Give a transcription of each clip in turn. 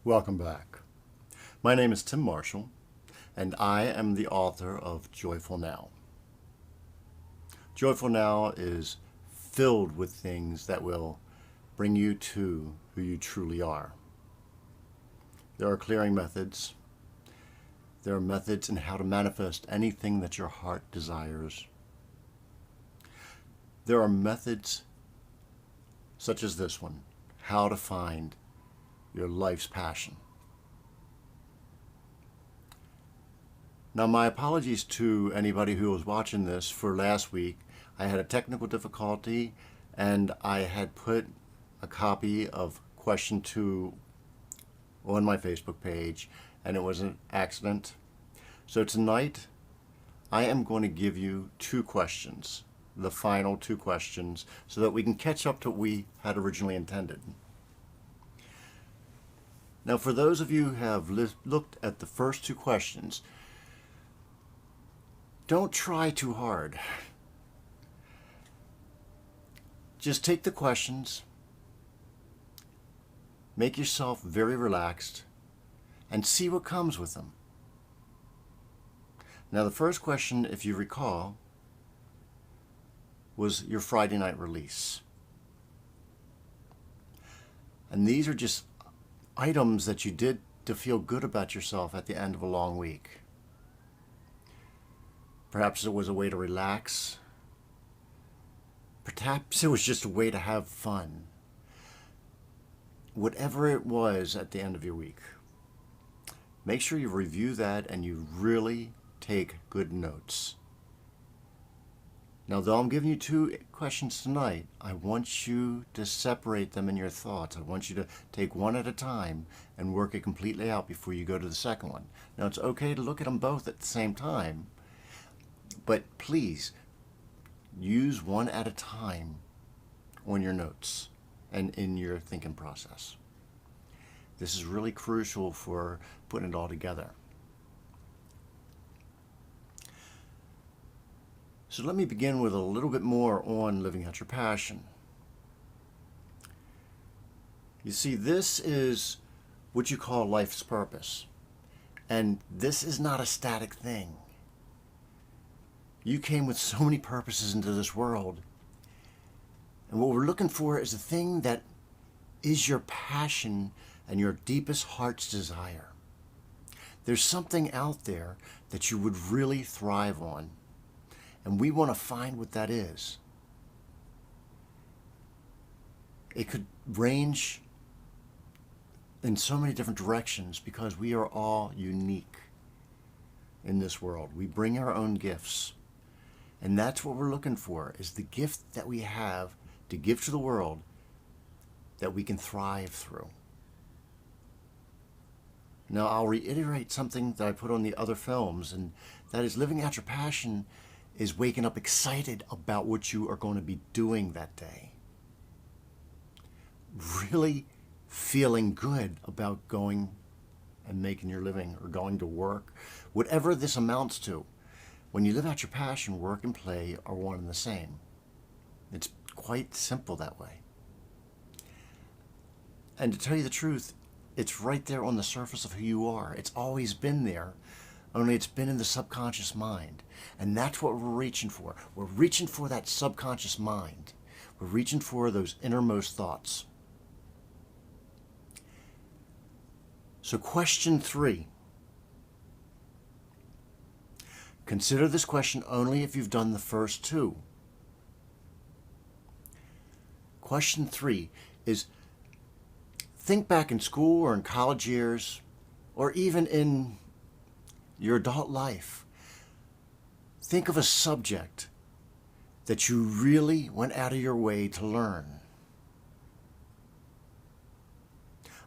Welcome back. My name is Tim Marshall, and I am the author of Joyful Now. Joyful Now is filled with things that will bring you to who you truly are. There are clearing methods. There are methods in how to manifest anything that your heart desires. There are methods such as this one, how to find your life's passion. Now, my apologies to anybody who was watching this for last week. I had a technical difficulty and I had put a copy of question 2 on my Facebook page and it was an accident. So tonight I am going to give you 2 questions, the final 2 questions, so that we can catch up to what we had originally intended. Now, for those of you who have looked at the first 2 questions, don't try too hard. Just take the questions, make yourself very relaxed, and see what comes with them. Now, the first question, if you recall, was your Friday night release. And these are just items that you did to feel good about yourself at the end of a long week. Perhaps it was a way to relax. Perhaps it was just a way to have fun. Whatever it was at the end of your week, make sure you review that and you really take good notes. Now, though I'm giving you 2 questions tonight, I want you to separate them in your thoughts. I want you to take one at a time and work it completely out before you go to the second one. Now, it's okay to look at them both at the same time, but please use one at a time on your notes and in your thinking process. This is really crucial for putting it all together. So let me begin with a little bit more on living out your passion. You see, this is what you call life's purpose. And this is not a static thing. You came with so many purposes into this world. And what we're looking for is a thing that is your passion and your deepest heart's desire. There's something out there that you would really thrive on. And we want to find what that is. It could range in so many different directions because we are all unique in this world. We bring our own gifts. And that's what we're looking for, is the gift that we have to give to the world that we can thrive through. Now, I'll reiterate something that I put on the other films, and that is living out your passion is waking up excited about what you are going to be doing that day. Really feeling good about going and making your living or going to work, whatever this amounts to. When you live out your passion, work and play are one and the same. It's quite simple that way. And to tell you the truth, it's right there on the surface of who you are. It's always been there, only it's been in the subconscious mind. And that's what we're reaching for. We're reaching for that subconscious mind. We're reaching for those innermost thoughts. So question 3. Consider this question only if you've done the first 2. Question 3 is, think back in school or in college years, or even in your adult life. Think of a subject that you really went out of your way to learn.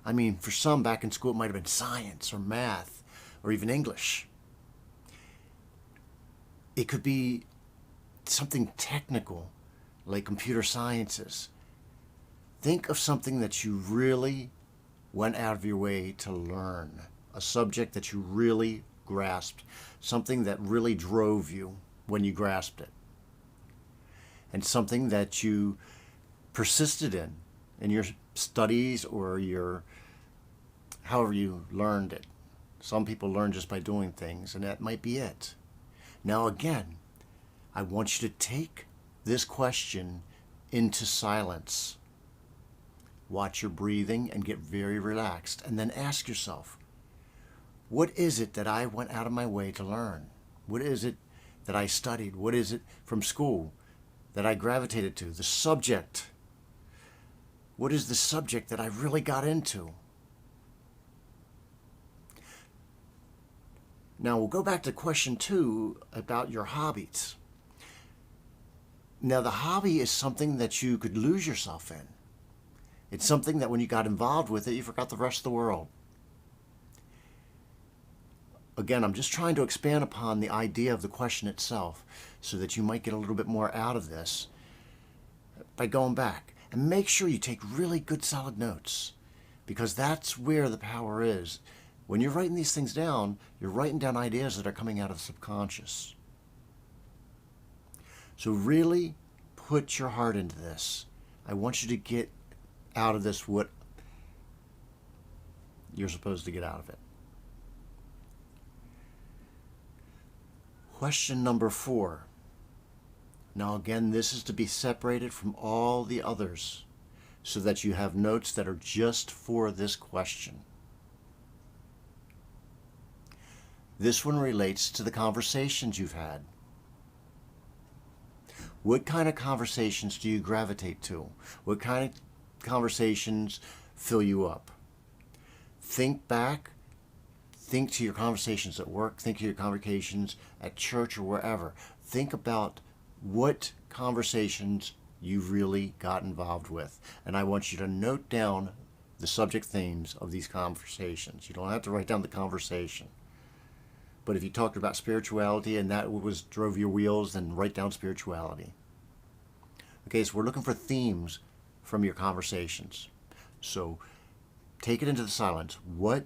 I mean, for some back in school, it might have been science or math or even English. It could be something technical like computer sciences. Think of something that you really went out of your way to learn, a subject that you really grasped, something that really drove you when you grasped it, and something that you persisted in your studies or your however you learned it. Some people learn just by doing things, and that might be it. Now again, I want you to take this question into silence. Watch your breathing and get very relaxed, and then ask yourself, what is it that I went out of my way to learn? What is it that I studied? What is it from school that I gravitated to? The subject. What is the subject that I really got into? Now we'll go back to question 2 about your hobbies. Now the hobby is something that you could lose yourself in. It's something that when you got involved with it, you forgot the rest of the world. Again, I'm just trying to expand upon the idea of the question itself so that you might get a little bit more out of this by going back. And make sure you take really good solid notes, because that's where the power is. When you're writing these things down, you're writing down ideas that are coming out of the subconscious. So really put your heart into this. I want you to get out of this what you're supposed to get out of it. Question number 4. Now again, this is to be separated from all the others so that you have notes that are just for this question. This one relates to the conversations you've had. What kind of conversations do you gravitate to? What kind of conversations fill you up? Think back. Think to your conversations at work. Think to your conversations at church or wherever. Think about what conversations you really got involved with. And I want you to note down the subject themes of these conversations. You don't have to write down the conversation. But if you talked about spirituality and that was drove your wheels, then write down spirituality. Okay, so we're looking for themes from your conversations. So take it into the silence. What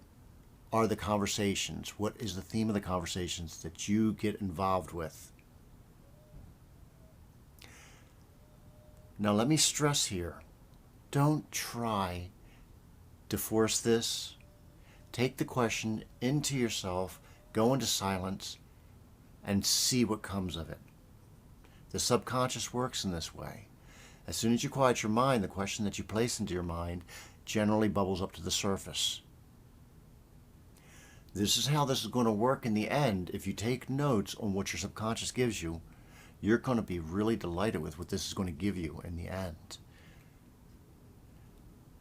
are the conversations? What is the theme of the conversations that you get involved with? Now let me stress here, don't try to force this. Take the question into yourself, go into silence, and see what comes of it. The subconscious works in this way. As soon as you quiet your mind, the question that you place into your mind generally bubbles up to the surface. This is how this is going to work in the end. If you take notes on what your subconscious gives you, you're going to be really delighted with what this is going to give you in the end.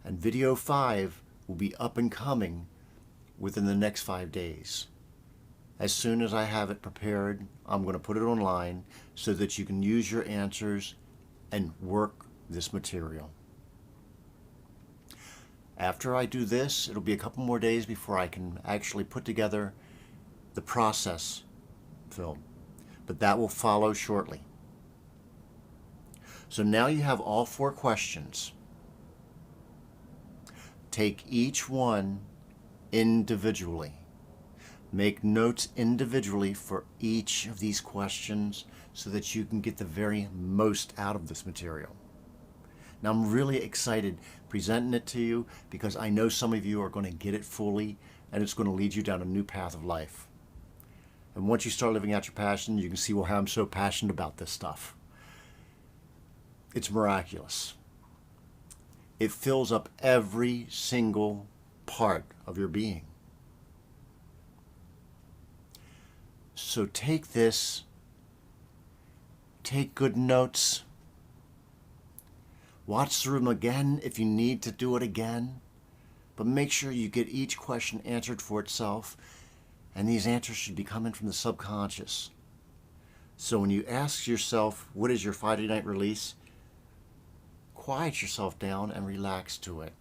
And video 5 will be up and coming within the next 5 days. As soon as I have it prepared, I'm going to put it online so that you can use your answers and work this material. After I do this, it'll be a couple more days before I can actually put together the process film. But that will follow shortly. So now you have all 4 questions. Take each one individually. Make notes individually for each of these questions so that you can get the very most out of this material. Now I'm really excited presenting it to you because I know some of you are going to get it fully and it's going to lead you down a new path of life. And once you start living out your passion, you can see how I'm so passionate about this stuff. It's miraculous. It fills up every single part of your being. So take this, take good notes, watch the room again if you need to do it again, but make sure you get each question answered for itself. And these answers should be coming from the subconscious. So when you ask yourself, what is your Friday night release? Quiet yourself down and relax to it.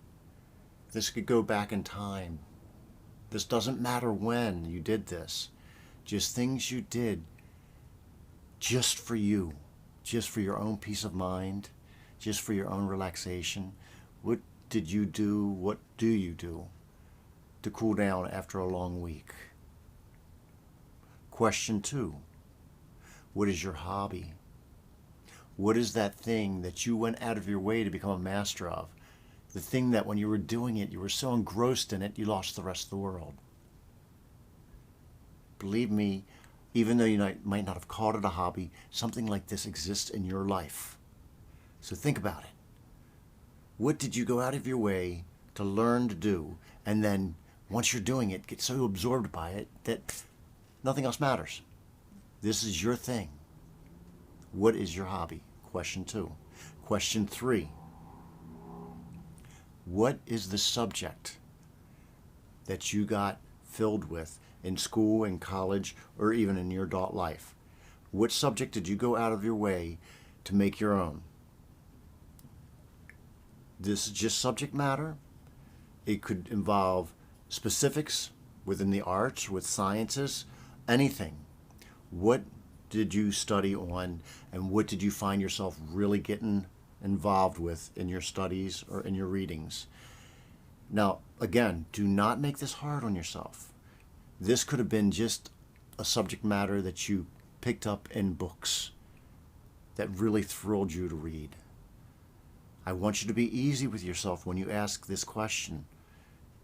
This could go back in time. This doesn't matter when you did this. Just things you did just for you, just for your own peace of mind, just for your own relaxation. What did you do? What do you do to cool down after a long week? Question 2, what is your hobby? What is that thing that you went out of your way to become a master of? The thing that when you were doing it, you were so engrossed in it, you lost the rest of the world. Believe me, even though you might not have called it a hobby, something like this exists in your life. So think about it. What did you go out of your way to learn to do? And then once you're doing it, get so absorbed by it that nothing else matters. This is your thing. What is your hobby? Question 2. Question 3. What is the subject that you got filled with in school, in college, or even in your adult life? What subject did you go out of your way to make your own? This is just subject matter. It could involve specifics within the arts, with sciences, anything. What did you study on, and what did you find yourself really getting involved with in your studies or in your readings? Now, again, do not make this hard on yourself. This could have been just a subject matter that you picked up in books that really thrilled you to read. I want you to be easy with yourself when you ask this question.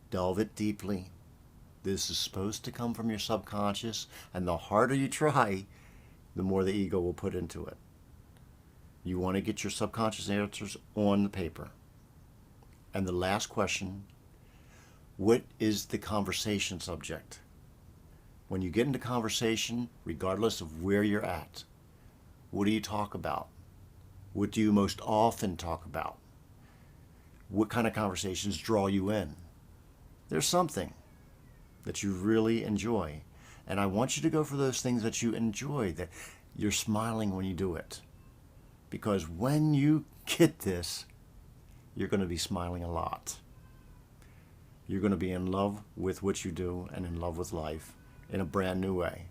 Delve it deeply. This is supposed to come from your subconscious, and the harder you try, the more the ego will put into it. You want to get your subconscious answers on the paper. And the last question, what is the conversation subject? When you get into conversation, regardless of where you're at, what do you talk about? What do you most often talk about? What kind of conversations draw you in? There's something that you really enjoy. And I want you to go for those things that you enjoy, that you're smiling when you do it. Because when you get this, you're going to be smiling a lot. You're going to be in love with what you do and in love with life in a brand new way.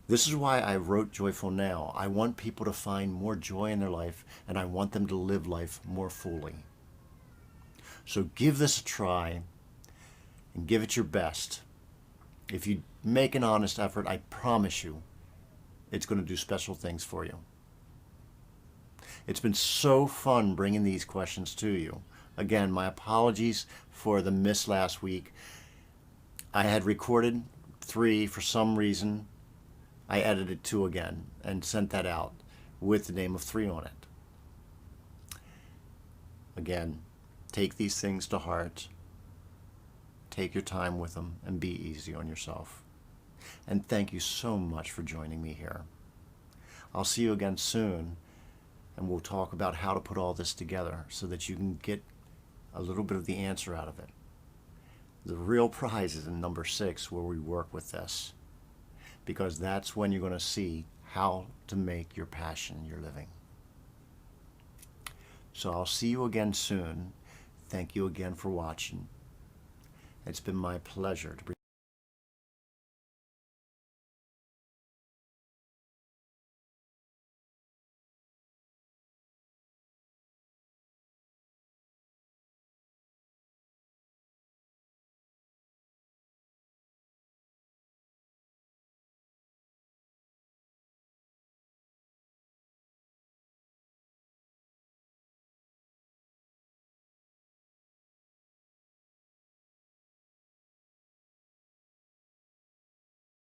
This is why I wrote Joyful Now. I want people to find more joy in their life, and I want them to live life more fully. So give this a try and give it your best. If you make an honest effort, I promise you, it's going to do special things for you. It's been so fun bringing these questions to you. Again, my apologies for the miss last week. I had recorded 3 for some reason. I edited 2 again and sent that out with the name of 3 on it. Again, take these things to heart. Take your time with them and be easy on yourself. And thank you so much for joining me here. I'll see you again soon, and we'll talk about how to put all this together so that you can get a little bit of the answer out of it. The real prize is in number 6, where we work with this, because that's when you're going to see how to make your passion your living. So I'll see you again soon. Thank you again for watching. It's been my pleasure to